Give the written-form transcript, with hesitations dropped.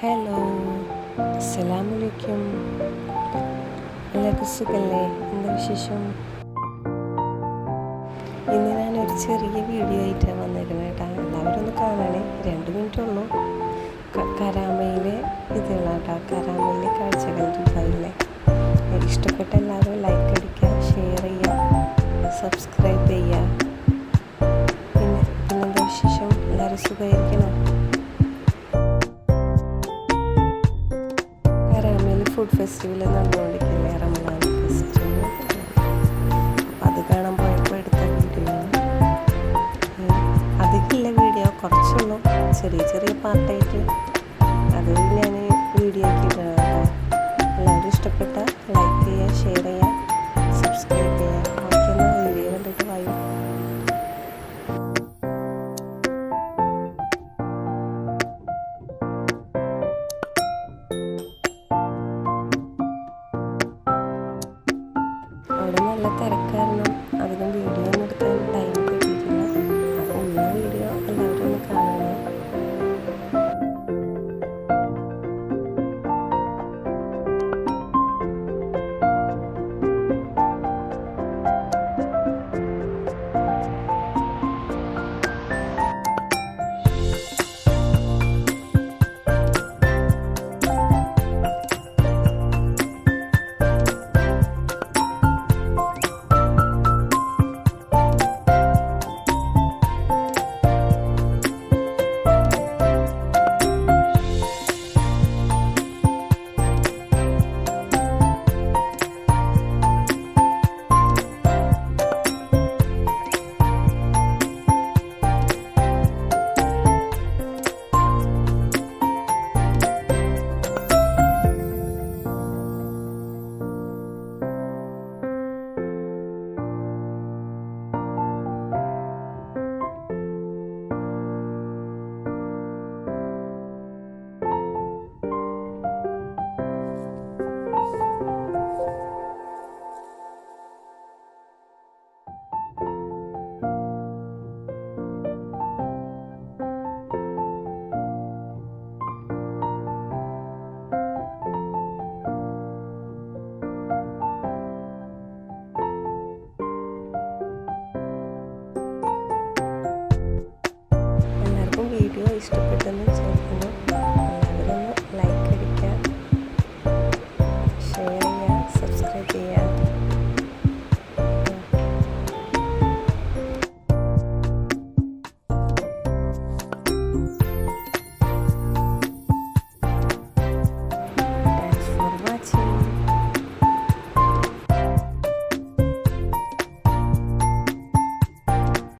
Hello, അസ്സലാമലൈക്കും. എല്ലാവർക്കും സുഖല്ലേ? എന്താ വിശേഷം? ഇന്ന് ഞാനൊരു ചെറിയ വീഡിയോ ആയിട്ടാണ് വന്നിരുന്നത് കേട്ടോ. എല്ലാവരും ഒന്ന് കാണണേ, 2 മിനിറ്റ് ഉള്ളൂ. കരാമയിലെ ഇതുകളാട്ടോ, കരാമയിലെ കാഴ്ചകൾ ദുബായിലെ. ഇഷ്ടപ്പെട്ട എല്ലാവരും ലൈക്ക് അടിക്കുക, ഷെയർ ചെയ്യുക, സബ്സ്ക്രൈബ് ചെയ്യുക. പിന്നെന്താ വിശേഷം? എല്ലാവരും സുഖമായിരിക്കണം. ഫുഡ് ഫെസ്റ്റിവൽ നടന്നുകൊണ്ടിരിക്കില്ലേ, റമദാൻ ഫെസ്റ്റിവൽ. അത് കാണാൻ പോയപ്പോൾ എടുത്ത വീഡിയോ. അധികമില്ല വീഡിയോ, കുറച്ചുള്ളൂ, ചെറിയ ചെറിയ പാർട്ടായിട്ട്